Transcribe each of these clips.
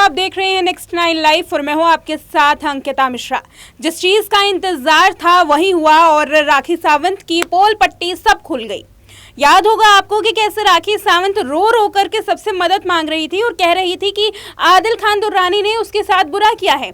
आप देख रहे हैं नेक्स्ट 9 लाइव और मैं हूं आपके साथ अंकिता मिश्रा। जिस चीज का इंतजार था वही हुआ और राखी सावंत की पोल पट्टी सब खुल गई। याद होगा आपको कि कैसे राखी सावंत रो रो करके सबसे मदद मांग रही थी और कह रही थी कि आदिल खान दुर्रानी ने उसके साथ बुरा किया है।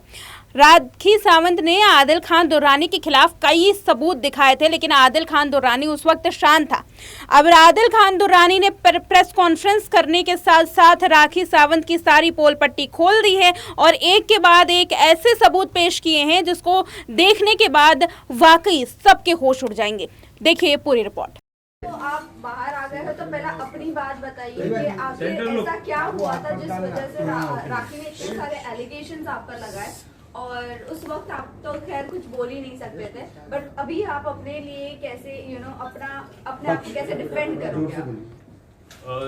राखी सावंत ने आदिल खान दुर्रानी के खिलाफ कई सबूत दिखाए थे, लेकिन आदिल खान दुर्रानी उस वक्त शांत था। अब आदिल खान दुर्रानी ने प्रेस कॉन्फ्रेंस करने के साथ साथ राखी सावंत की सारी पोल पट्टी खोल दी है और एक के बाद एक ऐसे सबूत पेश किए हैं जिसको देखने के बाद वाकई सबके होश उड़ जाएंगे। देखिए पूरी रिपोर्ट। तो आप बाहर आ गए हो तो पहले अपनी बात बताइए कि आखिर ऐसा क्या हुआ था जिस वजह से राखी ने इतने सारे एलिगेशंस आप पर लगाए और उस वक्त आप तो खैर कुछ बोल ही नहीं सकते थे, बट अभी आप अपने लिए कैसे अपने आप को कैसे डिफेंड करोगे?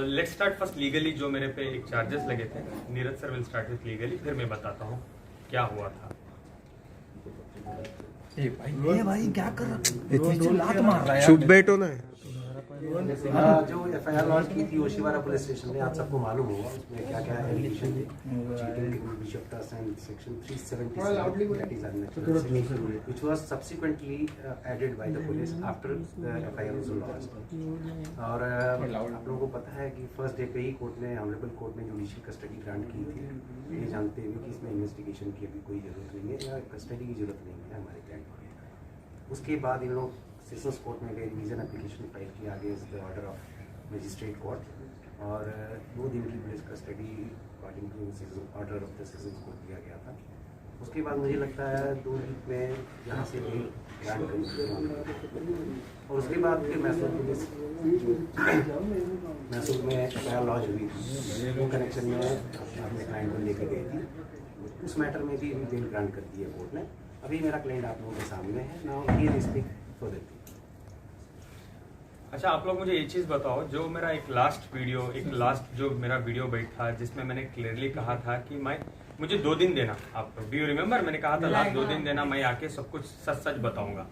Let's start first legally. जो मेरे पे एक चार्जेस लगे थे, Neeraj sir will start with legally, फिर मैं बताता हूँ क्या हुआ था। ये भाई क्या कर रहा है? लात मार रहा है। चुप बैठो ना। जो एफआईआर लॉन्च की थी ओशिवारा पुलिस स्टेशन में, आप सबको मालूम होगा उसमें क्या क्या एलिगेशन थे। Section 377 that is unnatural, which was subsequently added by the police after the FIR was lodged। और आप लोगों को पता है कि फर्स्ट डे पे ही कोर्ट ने, ऑनरेबल कोर्ट ने जुडिशियल कस्टडी ग्रांट की थी, ये जानते हुए कि इसमें इन्वेस्टिगेशन की अभी कोई जरूरत नहीं है या कस्टडी की जरूरत नहीं है हमारे क्लाइंट को। उसके बाद इन लोग सेशंस कोर्ट में गए, रिवीजन एप्लीकेशन फाइल किया against the order of magistrate court और 2 दिन की police custody according to order of the sessions court दिया गया था। उसके बाद मुझे लगता है 2 वीक में यहाँ से बेल ग्रांट कर और उसके बाद फिर मैसूर पुलिस मैसूर में एफआईआर लॉन्च हुई थी, वो कनेक्शन में अपने क्लाइंट को लेकर गई थी। उस मैटर में भी बेल ग्रांट कर दी है कोर्ट ने। अभी मेरा क्लाइंट आप लोगों के सामने है, now he will speak for that. अच्छा, आप लोग मुझे ये चीज़ बताओ, जो मेरा एक लास्ट जो मेरा वीडियो बैठा जिसमें मैंने क्लियरली कहा था कि मुझे 2 दिन देना। आप डू यू रिमेम्बर? मैंने कहा था लास्ट 2 दिन देना, मैं आके सब कुछ सच बताऊंगा।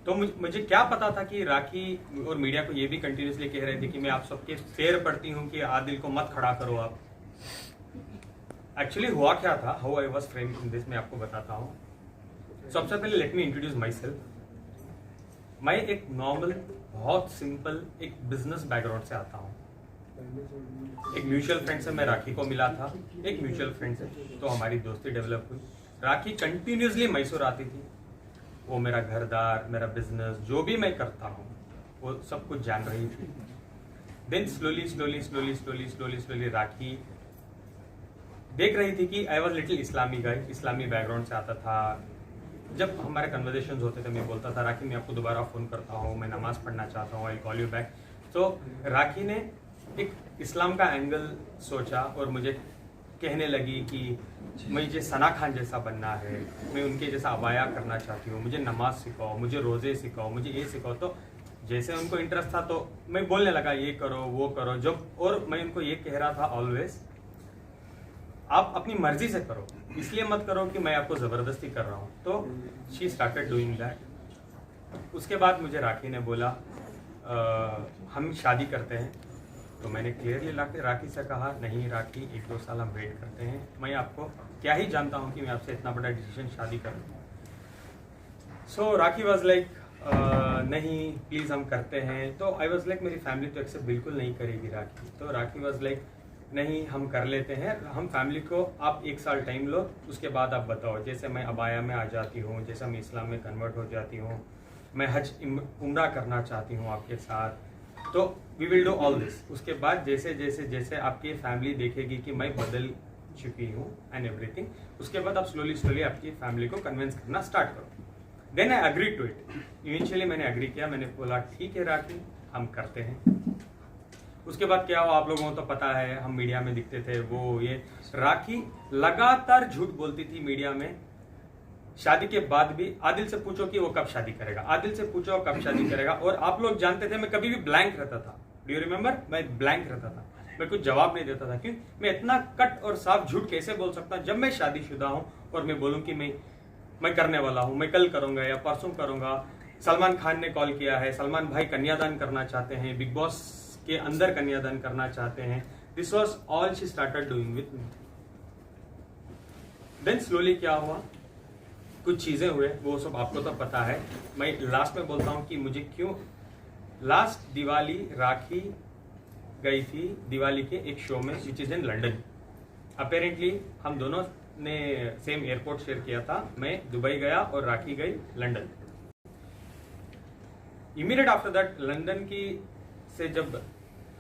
तो मुझे क्या पता था कि राखी और मीडिया को ये भी कंटिन्यूसली कह रहे थे कि मैं आप सबके फेर पड़ती हूँ कि आदिल को मत खड़ा करो आप। एक्चुअली हुआ क्या था, how I was framing in this, मैं आपको बताता हूँ। सबसे पहले let me introduce my self. मैं एक नॉर्मल, बहुत सिंपल एक बिजनेस बैकग्राउंड से आता हूँ। एक म्यूचुअल फ्रेंड से मैं राखी को मिला था, एक म्यूचुअल फ्रेंड से, तो हमारी दोस्ती डेवलप हुई। राखी कंटिन्यूसली मैसूर आती थी, वो मेरा घरदार, मेरा बिजनेस, जो भी मैं करता हूँ वो सब कुछ जान रही थी। देन स्लोली राखी देख रही थी कि I was little Islami guy, Islami background से आता था। जब हमारे कन्वर्सेशन होते थे मैं बोलता था राखी मैं आपको दोबारा फ़ोन करता हूँ, मैं नमाज़ पढ़ना चाहता हूँ, आई कॉल यू बैक। तो राखी ने एक इस्लाम का एंगल सोचा और मुझे कहने लगी कि मुझे सना खान जैसा बनना है, मैं उनके जैसा अबाया करना चाहती हूँ, मुझे नमाज सिखाओ, मुझे रोज़े सिखाओ, मुझे ये सिखाओ। तो जैसे उनको इंटरेस्ट था तो मैं बोलने लगा ये करो वो करो। जब और मैं उनको ये कह रहा था ऑलवेज, आप अपनी मर्जी से करो, इसलिए मत करो कि मैं आपको ज़बरदस्ती कर रहा हूँ। तो शी स्टार्टेड डूइंग दैट। उसके बाद मुझे राखी ने बोला हम शादी करते हैं। तो मैंने क्लियरली राखी से कहा नहीं राखी, 1-2 साल हम वेट करते हैं, मैं आपको क्या ही जानता हूँ कि मैं आपसे इतना बड़ा डिसीजन शादी करूँ। सो राखी वॉज लाइक नहीं प्लीज़ हम करते हैं। तो आई वॉज लाइक मेरी फैमिली तो एक्सेप्ट बिल्कुल नहीं करेगी राखी। तो राखी वॉज लाइक नहीं हम कर लेते हैं, हम फैमिली को आप 1 साल टाइम लो, उसके बाद आप बताओ। जैसे मैं अबाया में आ जाती हूँ, जैसे मैं इस्लाम में कन्वर्ट हो जाती हूँ, मैं हज उम्रा करना चाहती हूँ आपके साथ, तो we will do all this. उसके बाद जैसे जैसे जैसे आपकी फैमिली देखेगी कि मैं बदल चुकी हूँ एंड एवरीथिंग, उसके बाद आप स्लोली आपकी फैमिली को कन्विंस करना स्टार्ट करो। Then I agree to it. Initially मैंने अग्री किया, मैंने बोला ठीक है राखी हम करते हैं। उसके बाद क्या हुआ आप लोगों को तो पता है, हम मीडिया में दिखते थे वो ये। राखी लगातार झूठ बोलती थी मीडिया में। शादी के बाद भी आदिल से पूछो कि वो कब शादी करेगा, आदिल से पूछो कब शादी करेगा। और आप लोग जानते थे मैं कभी भी ब्लैंक रहता था। Do you remember? मैं ब्लैंक रहता था, मैं कुछ जवाब नहीं देता था। क्यों? मैं इतना कट और साफ झूठ कैसे बोल सकता जब मैं शादीशुदा हूँ और मैं बोलूँ कि मैं करने वाला हूँ, मैं कल करूंगा या परसों करूंगा। सलमान खान ने कॉल किया है, सलमान भाई कन्यादान करना चाहते हैं, बिग बॉस के अंदर कन्यादान करना चाहते हैं। This was all she started doing with me. Then slowly क्या हुआ, कुछ चीजें हुए, वो सब आपको तो पता है। मैं लास्ट में बोलता हूँ कि मुझे क्यों, लास्ट दिवाली राखी गई थी दिवाली के एक शो में which is in London. Apparently हम दोनों ने सेम एयरपोर्ट शेयर किया था। मैं दुबई गया और राखी गई London. Immediate after that London की से जब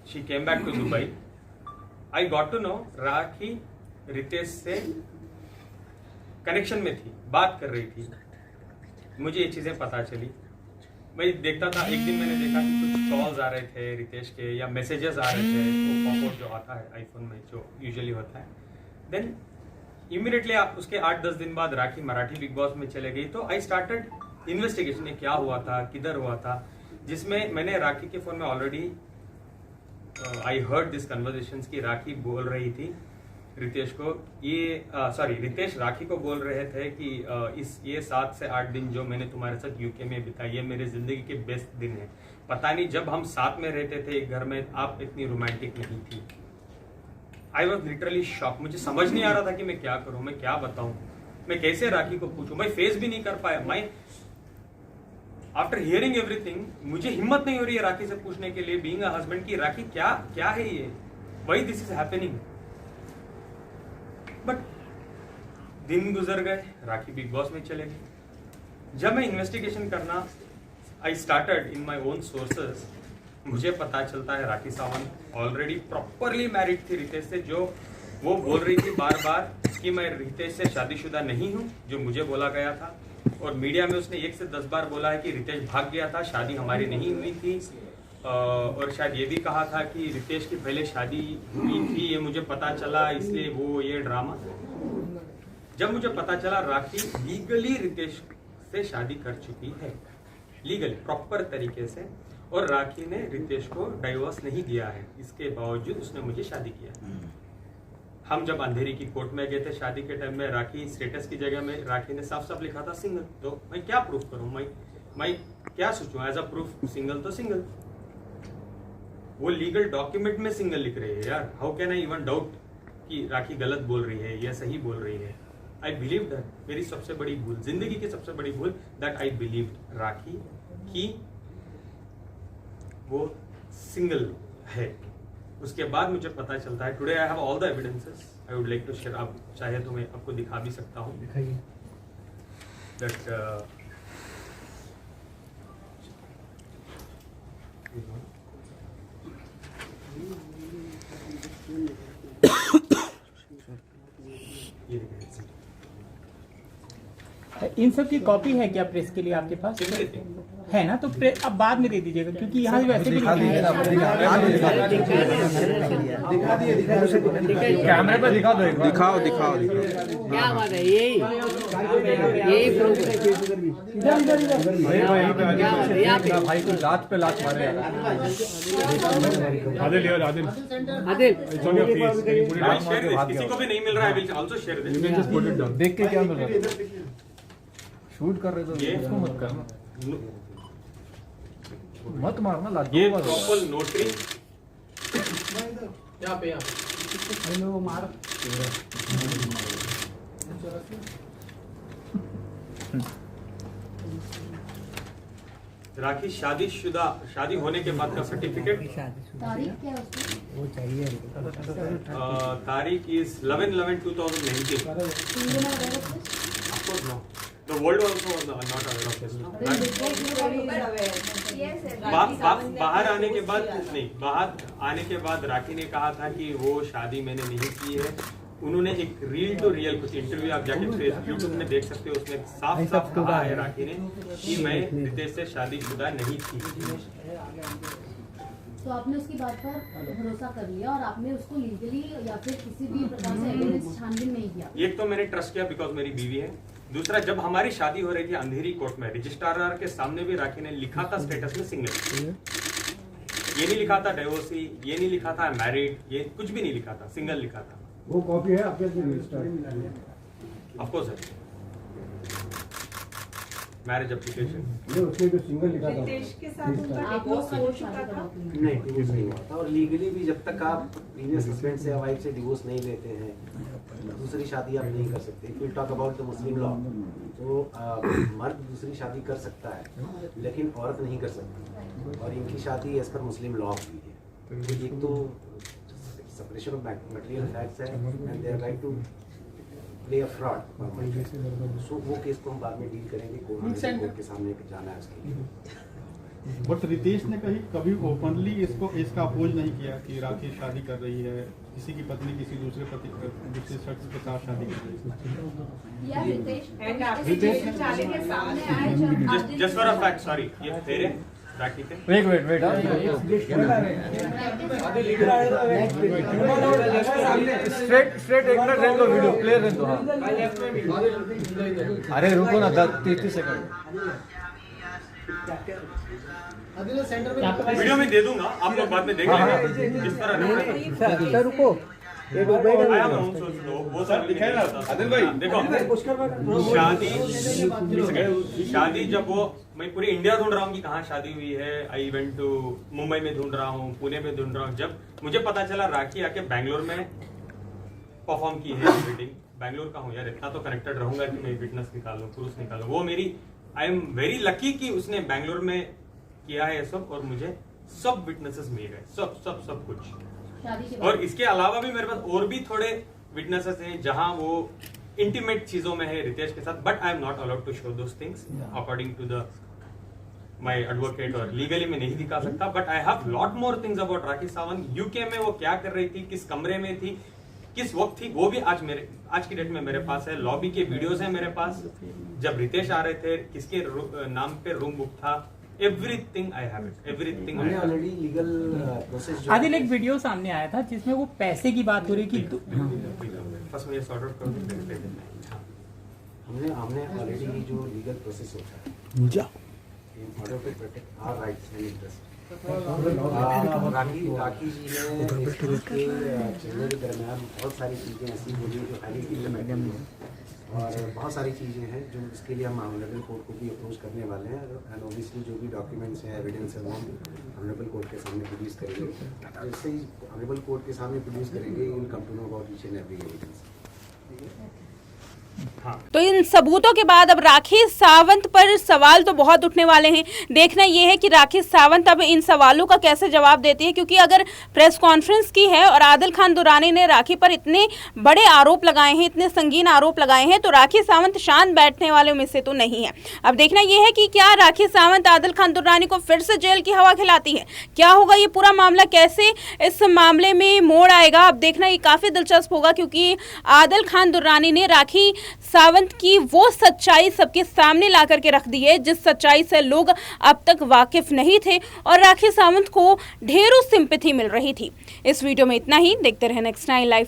she came back to Dubai, I got to know Rakhi Ritesh से कनेक्शन में थी, बात कर रही थी। मुझे ये चीजें पता चली। मैं देखता था, एक दिन मैंने देखा कि कुछ कॉल्स आ रहे थे रितेश के या मैसेजेस आ रहे थे, वो पॉपअप जो आता है आईफोन में जो यूजुअली होता है। देन इमीडिएटली उसके 8-10 दिन बाद राखी मराठी बिग बॉस में चले गई। तो आई स्टार्टेड इन्वेस्टिगेशन में क्या हुआ था, किधर हुआ था, जिसमें मैंने राखी के फोन में already I heard this conversations की राखी बोल रही थी रितेश को, रितेश राखी को बोल रहे थे कि ये 7 से 8 दिन जो मैंने तुम्हारे साथ यूके में बिताई है मेरे जिंदगी के बेस्ट दिन है। पता नहीं जब हम साथ में रहते थे एक घर में आप इतनी रोमांटिक नहीं थी। I was literally shock. मुझे समझ नहीं आ रहा था कि मैं क्या करूं, मैं क्या बताऊं, मैं कैसे राखी को पूछूं। मैं फेस भी नहीं कर पाया। मैं आफ्टर हियरिंग एवरीथिंग मुझे हिम्मत नहीं हो रही है राखी से पूछने के लिए, बीइंग अ हस्बैंड, की राखी क्या है ये, why this is happening. But दिन गुजर गए, राखी बिग बॉस में चले गए। जब मैं इन्वेस्टिगेशन करना I started in my own sources, मुझे पता चलता है Rakhi Sawant already properly married थी रितेश से। जो वो बोल रही थी बार बार कि मैं रितेश से शादीशुदा नहीं हूं, जो मुझे बोला गया था। और मीडिया में उसने 1 से 10 बार बोला है कि रितेश भाग गया था, शादी हमारी नहीं हुई थी। और शायद ये भी कहा था कि रितेश की पहले शादी हुई थी, ये मुझे पता चला, इसलिए वो ये ड्रामा। जब मुझे पता चला राखी लीगली रितेश से शादी कर चुकी है, लीगली प्रॉपर तरीके से, और राखी ने रितेश को डाइवोर्स नहीं दिया है, इसके बावजूद उसने मुझे शादी किया। हम जब अंधेरी की कोर्ट में गए थे शादी के टाइम में, राखी स्टेटस की जगह में राखी ने साफ साफ लिखा था सिंगल। तो मैं क्या प्रूफ करूं, मैं क्या सोचूं एज अ प्रूफ, सिंगल तो सिंगल। वो लीगल डॉक्यूमेंट में सिंगल लिख रही है यार। How can I even doubt कि राखी गलत बोल रही है या सही बोल रही है। आई बिलीव दैट, मेरी सबसे बड़ी भूल, जिंदगी की सबसे बड़ी भूल, दैट आई बिलीव राखी कि वो सिंगल है। उसके बाद मुझे पता चलता है, today I have all the evidences, I would like to share. आप चाहे तो मैं आपको दिखा भी सकता हूँ दैट इन सब की कॉपी है क्या प्रेस के लिए आपके पास? है ना, तो अब बाद में दे दीजिएगा, क्योंकि यहाँ वैसे भी कैमरे पे दिखा दो, दिखाओ। क्या बात है, यही प्रूफ है। भाई को लात पे लात मारे। किसी को भी नहीं मिल रहा है, विल आल्सो शेयर दिस। देख के क्या मिल रहा है, शूट कर रहे थे उसको मत करना, मत मारना लात। ये प्रॉपर नोटरी यहाँ पे मार। राखी शादी होने के बाद का सर्टिफिकेट। तारीख क्या है उसकी? वो चाहिए। तारीख is 11/11/2019। Of course no. The world also was not aware of this. बाहर आने के बाद नहीं, बाहर आने के बाद राखी ने कहा था कि वो शादी मैंने नहीं की है। उन्होंने एक रियल टू रियल कुछ इंटरव्यू आप जाके यूट्यूब में देख सकते हो, उसमें साफ साफ कहा है राखी ने कि मैं रितेश से शादीशुदा नहीं थी। तो आपने उसकी बात पर भरोसा कर लिया और आपने उसको लीगली या फिर किसी भी प्रकार से एविडेंस छानबीन नहीं किया? एक तो मैंने ट्रस्ट किया बिकॉज मेरी बीवी है। दूसरा, जब हमारी शादी हो रही थी अंधेरी कोर्ट में, रजिस्ट्रार के सामने भी राखी ने लिखा था स्टेटस में सिंगल। ये नहीं लिखा था डिवोर्सी, ये नहीं लिखा था मैरिड, ये कुछ भी नहीं लिखा था, सिंगल लिखा था। वो कॉपी है आपके रजिस्टर? ऑफ कोर्स है। Marriage application. रितेश के साथ उनका आप डिवोर्स हो चुका था? नहीं, डिवोर्स नहीं हुआ था। और लीगली भी जब तक आप प्रीवियस हस्बैंड से या वाइफ से डिवोर्स नहीं लेते हैं, दूसरी शादी आप नहीं कर सकते। If we talk about the Muslim law, तो मर्द दूसरी शादी कर सकता है लेकिन औरत नहीं कर सकती, और इनकी शादी एज पर मुस्लिम लॉ हुई है। तो एक तो सेपरेशन ऑफ मटेरियल फैक्ट्स है and they are right to play a fraud. So वो केस को हम बाद में डील करेंगे, कोर्ट के सामने जाना है उसके लिए। बट रितेश ने कभी ओपनली इसका अपोज नहीं किया कि राखी शादी कर रही है, किसी की पत्नी किसी दूसरे शख्स के साथ शादी कर रही है। या रितेश के सामने आए जब just for a fact, sorry, ये तेरे राखी थे। वेट स्ट्रेट 1 मिनट रहने दो, वीडियो प्ले रहने दो। अरे रुको ना 30 सेकंड। वीडियो में दे दूंगा, आप लोग बाद में देख लेंगे। जिस तरह सर रुको, आया मैं हूँ, सोच लो वो सब दिखाए ना आदिल भाई। देखो शादी जब वो, मैं पूरी इंडिया ढूंढ रहा हूँ कि कहाँ शादी हुई है। आई वेंट टू मुंबई में ढूंढ रहा हूँ, पुणे में ढूंढ रहा हूँ। जब मुझे पता चला राखी आके बैंगलोर में परफॉर्म की है वेडिंग, बैंगलोर का हूँ यार, इतना तो कनेक्टेड रहूंगा कि मैं विटनेस निकालूं, प्रूफ निकालूं। वो मेरी, आई एम वेरी लकी कि उसने बैंगलोर में किया है ये सब, और मुझे सब विटनेसेस मिल गए, सब कुछ। शादी के और इसके अलावा भी मेरे पास और भी थोड़े विटनेसेस हैं जहां वो इंटीमेट चीजों में है रितेश के साथ, but I am not allowed to show those things according to the my advocate, और लीगली मैं नहीं दिखा सकता। But I have lot more things about Rakhi Sawant. UK में वो क्या कर रही थी, किस कमरे में थी, किस वक्त थी, वो भी आज की डेट में मेरे पास है। लॉबी के वीडियोस हैं मेरे पास, जब रितेश आ रहे थे, किसके नाम पे रूम बुक था, everything I have it, everything. हमने ऑलरेडी लीगल प्रोसेस आदिल एक वीडियो सामने आया था जिसमें वो पैसे की बात हो रही कि फर्स्ट मुझे सॉर्ट आउट कर दो। हमने ऑलरेडी जो लीगल प्रोसेस होता है in order to protect our rights and interests. राखी जी ने इस केस के चलने के दरमियान बहुत सारी चीज़ें ऐसी बोली जो हाईली इम्प्लीमेंटेड हैं, और बहुत सारी चीज़ें हैं जो इसके लिए हम ऑनरेबल कोर्ट को भी अप्रोच करने वाले हैं। एंड ओबियसली जो भी डॉक्यूमेंट्स हैं, एविडेंस है, वो हम ऑनरेबल कोर्ट के सामने प्रोड्यूस करेंगे। जैसे ही ऑनरेबल कोर्ट के सामने प्रोड्यूस करेंगे, you will come to know about each and every evidence. तो इन सबूतों के बाद अब राखी सावंत पर सवाल तो बहुत उठने वाले हैं। देखना यह है कि राखी सावंत अब इन सवालों का कैसे जवाब देती है, क्योंकि अगर प्रेस कॉन्फ्रेंस की है और आदिल खान दुरानी ने राखी पर इतने बड़े आरोप लगाए हैं, इतने संगीन आरोप लगाए हैं, तो राखी सावंत शांत बैठने वालों में से तो नहीं है। अब देखना यह है कि क्या राखी सावंत आदिल खान दुरानी को फिर से जेल की हवा खिलाती है, क्या होगा ये पूरा मामला, कैसे इस मामले में मोड़ आएगा। अब देखना ये काफ़ी दिलचस्प होगा, क्योंकि आदिल खान दुरानी ने राखी सावंत की वो सच्चाई सबके सामने ला करके रख दी है जिस सच्चाई से लोग अब तक वाकिफ नहीं थे, और राखी सावंत को ढेरों सिंपैथी मिल रही थी। इस वीडियो में इतना ही। देखते रहें नेक्स्ट 9 लाइव।